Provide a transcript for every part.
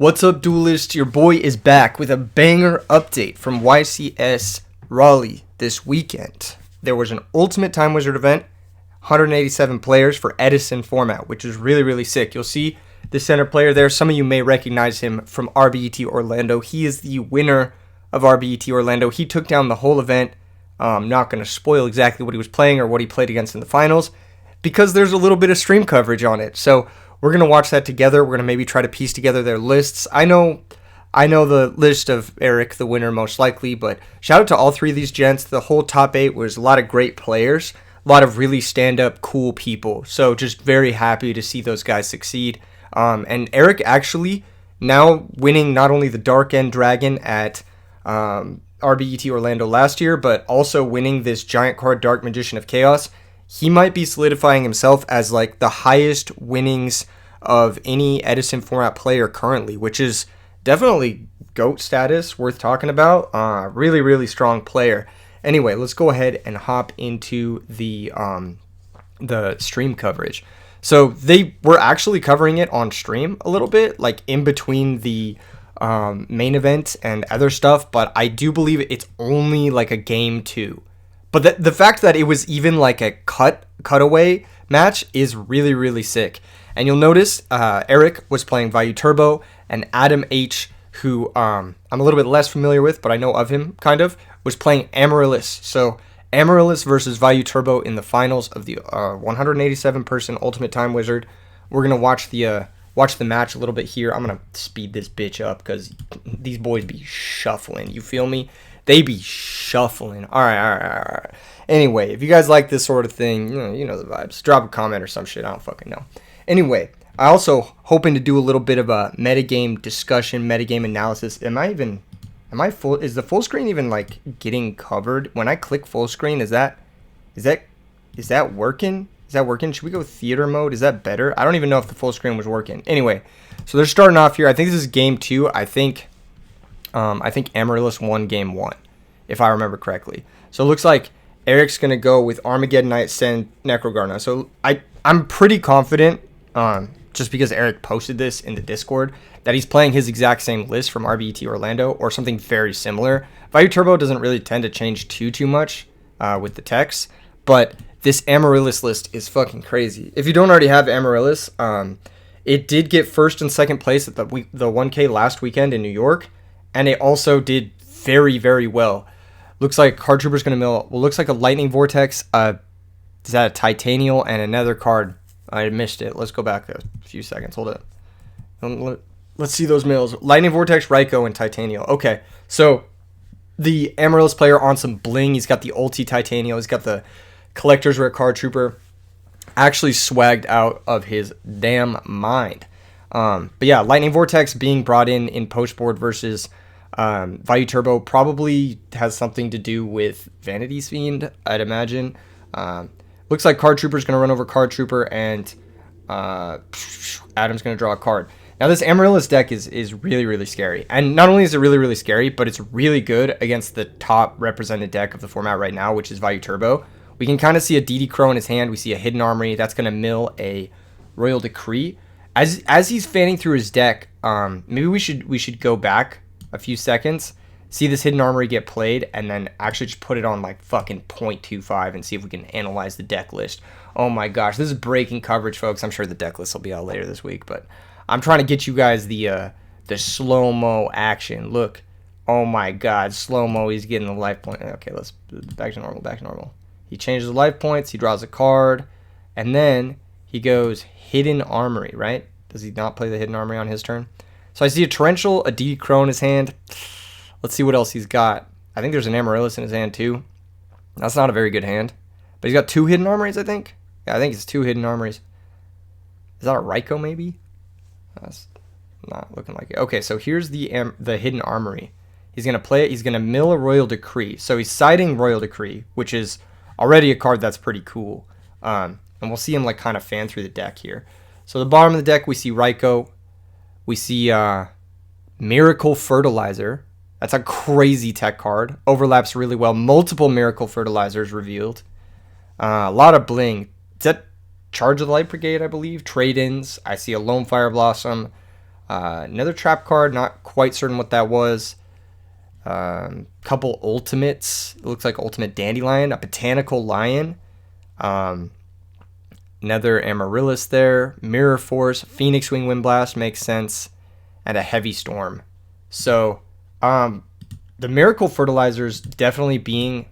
What's up, duelist? Your boy is back with a banger update from YCS Raleigh this weekend. There was an Ultimate Time Wizard event, 187 players for Edison format, which is really, really sick. You'll see the center player there. Some of you may recognize him from RBET Orlando. He is the winner of RBET Orlando. He took down the whole event. I'm not going to spoil exactly what he was playing or what he played against in the finals because there's a little bit of stream coverage on it. So we're going to watch that together. We're going to maybe try to piece together their lists. I know the list of Eric, the winner, most likely, but shout out to all three of these gents. The whole top 8 was a lot of great players, a lot of really stand-up, cool people. So just very happy to see those guys succeed. And Eric actually now winning not only the Dark End Dragon at RBET Orlando last year, but also winning this giant card Dark Magician of Chaos. He might be solidifying himself as like the highest winnings of any Edison format player currently, which is definitely GOAT status, worth talking about. Really, really strong player. Anyway, let's go ahead and hop into the stream coverage. So they were actually covering it on stream a little bit, like in between the main event and other stuff, but I do believe it's only like a game 2. But the fact that it was even like a cutaway match is really, really sick. And you'll notice Eric was playing Vayu Turbo, and Adam H., who I'm a little bit less familiar with, but I know of him kind of, was playing Amores. So Amores versus Vayu Turbo in the finals of the 187-person Ultimate Time Wizard. We're going to watch the match a little bit here. I'm going to speed this bitch up because these boys be shuffling. You feel me? They be shuffling. All right. Anyway, if you guys like this sort of thing, you know the vibes. Drop a comment or some shit. I don't fucking know. Anyway, I also hoping to do a little bit of a metagame discussion, metagame analysis. Is the full screen even like getting covered? When I click full screen, is that working? Is that working? Should we go theater mode? Is that better? I don't even know if the full screen was working. Anyway, so they're starting off here. I think this is game 2. I think Amaryllis won game 1, if I remember correctly. So it looks like Eric's going to go with Armageddon Knight, Send, Necrogarna. So I'm pretty confident, just because Eric posted this in the Discord, that he's playing his exact same list from RBET Orlando or something very similar. Vayu Turbo doesn't really tend to change too much with the text, but this Amaryllis list is fucking crazy. If you don't already have Amaryllis, it did get first and second place at the 1K last weekend in New York. And it also did very, very well. Looks like Card Trooper's going to mill. Well, looks like a Lightning Vortex. Is that a Titanial and another card? I missed it. Let's go back a few seconds. Hold it. Let's see those mills. Lightning Vortex, Raikou, and Titanial. Okay, so the Amaryllis player on some bling. He's got the ulti Titanial. He's got the Collector's Rare Card Trooper. Actually swagged out of his damn mind. But yeah, Lightning Vortex being brought in post board versus Vayu Turbo probably has something to do with Vanity's Fiend, I'd imagine. Looks like Card Trooper's going to run over Card Trooper, and Adam's going to draw a card. Now, this Amaryllis deck is really, really scary. And not only is it really, really scary, but it's really good against the top represented deck of the format right now, which is Vayu Turbo. We can kind of see a DD Crow in his hand. We see a Hidden Armory. That's going to mill a Royal Decree. As he's fanning through his deck, maybe we should go back a few seconds, see this Hidden Armory get played, and then actually just put it on like fucking 0.25 and see if we can analyze the deck list. Oh my gosh, this is breaking coverage, folks. I'm sure the deck list will be out later this week, but I'm trying to get you guys the slow-mo action. Look, oh my god, slow-mo, he's getting the life point. Okay, let's back to normal. He changes the life points, he draws a card, and then he goes Hidden Armory, right? Does he not play the Hidden Armory on his turn? So I see a Torrential, a DD Crow in his hand. Let's see what else he's got. I think there's an Amaryllis in his hand too. That's not a very good hand. But he's got 2 Hidden Armories, I think. Yeah, I think it's 2 Hidden Armories. Is that a Raikou maybe? That's not looking like it. Okay, so here's the Hidden Armory. He's going to play it. He's going to mill a Royal Decree. So he's siding Royal Decree, which is already a card that's pretty cool. And we'll see him like kind of fan through the deck here. So the bottom of the deck, we see Raikou. We see Miracle Fertilizer. That's a crazy tech card. Overlaps really well. Multiple Miracle Fertilizers revealed. A lot of bling. Is that Charge of the Light Brigade, I believe? Trade-ins. I see a Lone Fire Blossom. Another trap card, not quite certain what that was. Couple ultimates. It looks like Ultimate Dandelion, a Botanical Lion. Another Amaryllis there. Mirror Force, Phoenix Wing Windblast makes sense, and a Heavy Storm. So, the Miracle Fertilizers definitely being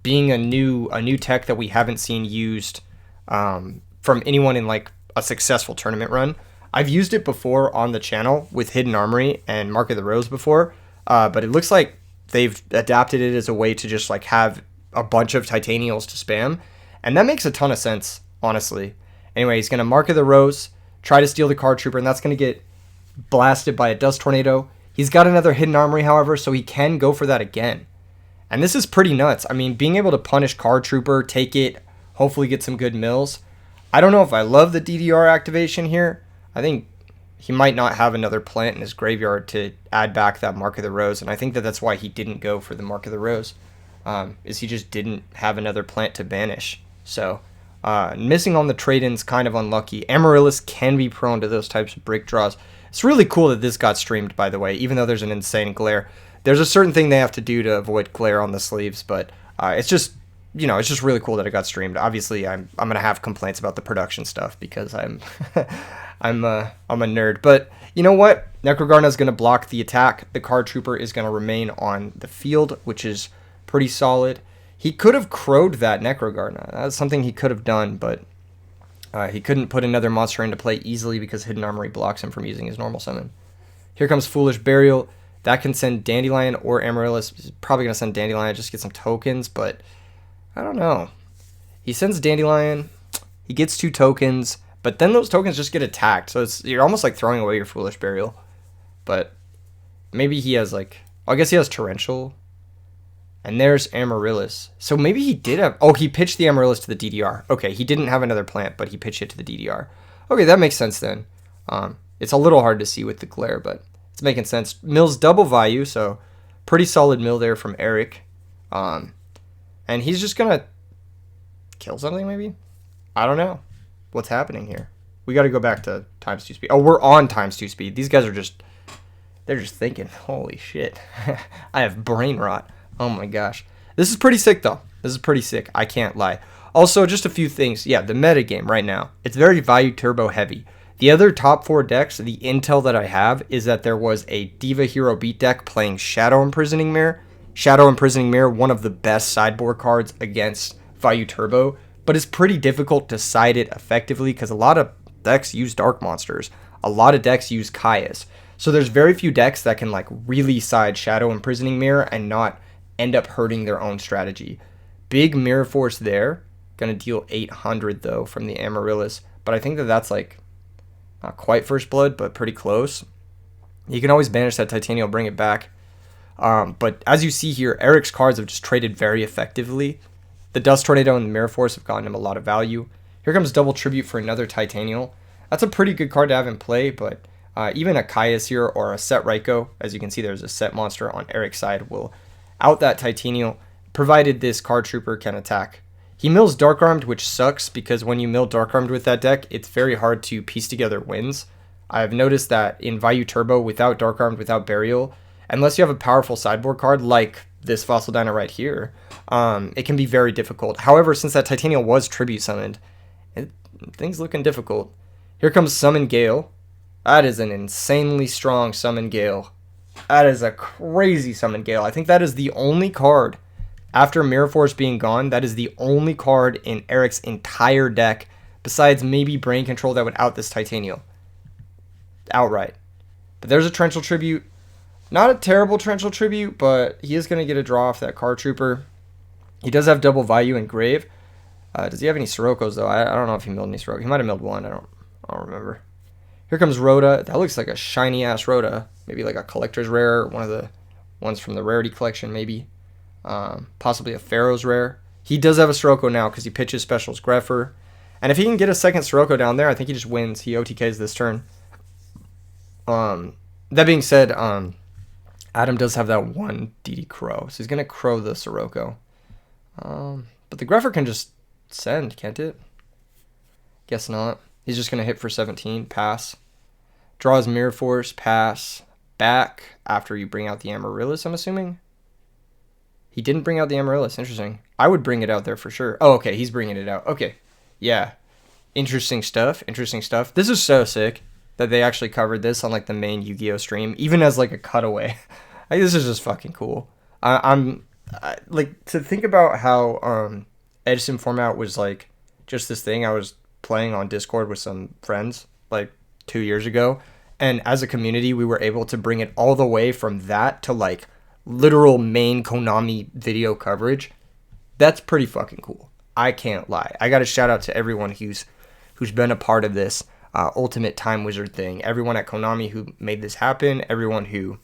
a new tech that we haven't seen used from anyone in like a successful tournament run. I've used it before on the channel with Hidden Armory and Mark of the Rose before, but it looks like they've adapted it as a way to just like have a bunch of Titanials to spam, and that makes a ton of sense, honestly. Anyway, he's going to Mark of the Rose, try to steal the Card Trooper, and that's going to get blasted by a Dust Tornado. He's got another Hidden Armory, however, so he can go for that again. And this is pretty nuts. I mean, being able to punish Card Trooper, take it, hopefully get some good mills. I don't know if I love the DDR activation here. I think he might not have another plant in his graveyard to add back that Mark of the Rose, and I think that that's why he didn't go for the Mark of the Rose, is he just didn't have another plant to banish. So, missing on the trade-ins, kind of unlucky. Amaryllis can be prone to those types of break draws. It's really cool that this got streamed, by the way, even though there's an insane glare. There's a certain thing they have to do to avoid glare on the sleeves, but it's just, it's just really cool that it got streamed. Obviously, I'm gonna have complaints about the production stuff because I'm I'm a nerd. But you know what? Necrogarna is gonna block the attack. The Card Trooper is gonna remain on the field, which is pretty solid. He could have crowed that Necrogarna. That's something he could have done, but he couldn't put another monster into play easily because Hidden Armory blocks him from using his normal summon. Here comes Foolish Burial. That can send Dandelion or Amaryllis. He's probably going to send Dandelion just to get some tokens, but I don't know. He sends Dandelion. He gets 2 tokens, but then those tokens just get attacked. So you're almost like throwing away your Foolish Burial. But maybe he has like... I guess he has Torrential. And there's Amaryllis. So maybe he did have... Oh, he pitched the Amaryllis to the DDR. Okay, he didn't have another plant, but he pitched it to the DDR. Okay, that makes sense then. It's a little hard to see with the glare, but it's making sense. Mill's double value, so pretty solid mill there from Eric. And he's just going to kill something maybe? I don't know. What's happening here? We got to go back to times 2 speed. Oh, we're on times 2 speed. These guys are just... They're just thinking, holy shit. I have brain rot. Oh my gosh. This is pretty sick though. This is pretty sick. I can't lie. Also, just a few things. Yeah, the metagame right now. It's very value turbo heavy. The other top 4 decks, the intel that I have is that there was a Diva Hero Beat deck playing Shadow Imprisoning Mirror. Shadow Imprisoning Mirror, one of the best sideboard cards against value turbo, but it's pretty difficult to side it effectively because a lot of decks use Dark Monsters. A lot of decks use Kaias. So there's very few decks that can like really side Shadow Imprisoning Mirror and not end up hurting their own strategy. Big Mirror Force there. Gonna deal 800 though from the Amaryllis, but I think that that's like not quite First Blood, but pretty close. You can always banish that Titanium, bring it back. But as you see here, Eric's cards have just traded very effectively. The Dust Tornado and the Mirror Force have gotten him a lot of value. Here comes Double Tribute for another Titanial. That's a pretty good card to have in play, but even a Kaias here or a Set Raiko, as you can see there's a Set monster on Eric's side, will out that Titanial, provided this Card Trooper can attack. He mills Dark Armed, which sucks because when you mill Dark Armed with that deck, it's very hard to piece together wins. I've noticed that in Value Turbo, without Dark Armed, without Burial, unless you have a powerful sideboard card like this Fossil Dino right here, it can be very difficult. However, since that Titanial was Tribute Summoned, things looking difficult. Here comes Summon Gale. That is an insanely strong Summon Gale. That is a crazy Summon Gale. I think that is the only card, after Mirror Force being gone, that is the only card in Eric's entire deck, besides maybe Brain Control, that would out this Titanial. Outright. But there's a Torrential Tribute. Not a terrible Torrential Tribute, but he is going to get a draw off that Card Trooper. He does have double value in Grave. Does he have any Sirokkos, though? I don't know if he milled any Sirocco. He might have milled one. I don't remember. Here comes Rhoda. That looks like a shiny-ass Rhoda. Maybe like a collector's rare. One of the ones from the rarity collection, maybe. Possibly a Pharaoh's rare. He does have a Sirocco now because he pitches specials Greffer. And if he can get a second Sirocco down there, I think he just wins. He OTKs this turn. That being said, Adam does have that one DD Crow. So he's going to Crow the Sirocco. But the Greffer can just send, can't it? Guess not. He's just going to hit for 17, pass. Draws Mirror Force, pass, back after you bring out the Amaryllis, I'm assuming. He didn't bring out the Amaryllis. Interesting. I would bring it out there for sure. Oh, okay. He's bringing it out. Okay. Yeah. Interesting stuff. Interesting stuff. This is so sick that they actually covered this on like the main Yu-Gi-Oh stream, even as like a cutaway. Like, this is just fucking cool. Like to think about how Edison format was like just this thing I was playing on Discord with some friends like 2 years ago, and as a community we were able to bring it all the way from that to like literal main Konami video coverage. That's pretty fucking cool. I can't lie. I got to shout out to everyone who's been a part of this Ultimate Time Wizard thing. Everyone at Konami who made this happen. Everyone who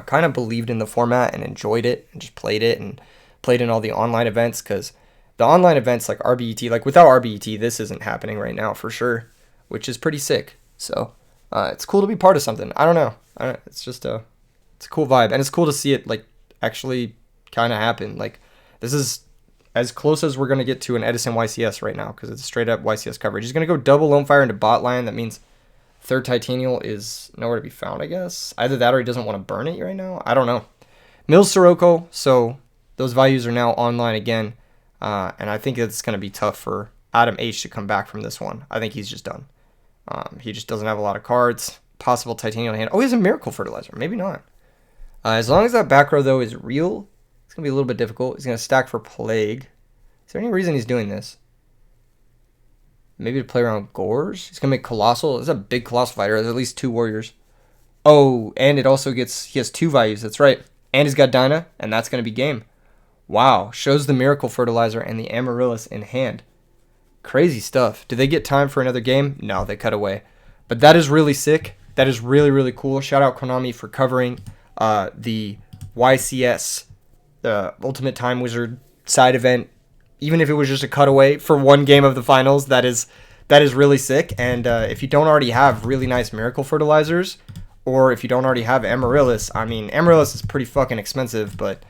kind of believed in the format and enjoyed it and just played it and played in all the online events, because the online events like RBET, like without RBET, this isn't happening right now for sure, which is pretty sick. So it's cool to be part of something. I don't know. It's just it's a cool vibe, and it's cool to see it like actually kind of happen. Like this is as close as we're going to get to an Edison YCS right now, because it's straight up YCS coverage. He's going to go double Lone Fire into bot line. That means third Titanial is nowhere to be found, I guess. Either that or he doesn't want to burn it right now. I don't know. Mills Sirocco, so those values are now online again. And I think it's going to be tough for Adam H to come back from this one. I think he's just done. He just doesn't have a lot of cards. Possible Titanial hand. Oh, he has a Miracle Fertilizer. Maybe not. As long as that back row, though, is real, it's going to be a little bit difficult. He's going to stack for Plague. Is there any reason he's doing this? Maybe to play around Gores? He's going to make Colossal. This is a big Colossal fighter. There's at least 2 Warriors. Oh, and it also gets... He has 2 values. That's right. And he's got Dinah, and that's going to be game. Wow. Shows the Miracle Fertilizer and the Amaryllis in hand. Crazy stuff. Do they get time for another game? No, they cut away. But that is really sick. That is really, really cool. Shout out Konami for covering the YCS, the Ultimate Time Wizard side event. Even if it was just a cutaway for one game of the finals, that is really sick. And if you don't already have really nice Miracle Fertilizers, or if you don't already have Amaryllis, I mean, Amaryllis is pretty fucking expensive, but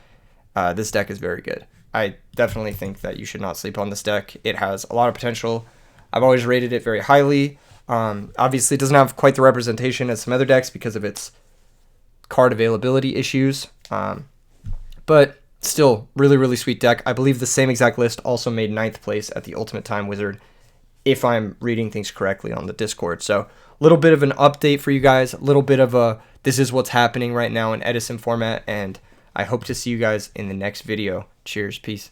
this deck is very good. I definitely think that you should not sleep on this deck. It has a lot of potential. I've always rated it very highly. Obviously, it doesn't have quite the representation as some other decks because of its card availability issues. But still, really, really sweet deck. I believe the same exact list also made 9th place at the Ultimate Time Wizard, if I'm reading things correctly on the Discord. So a little bit of an update for you guys, a little bit of a this is what's happening right now in Edison format, and I hope to see you guys in the next video. Cheers, peace.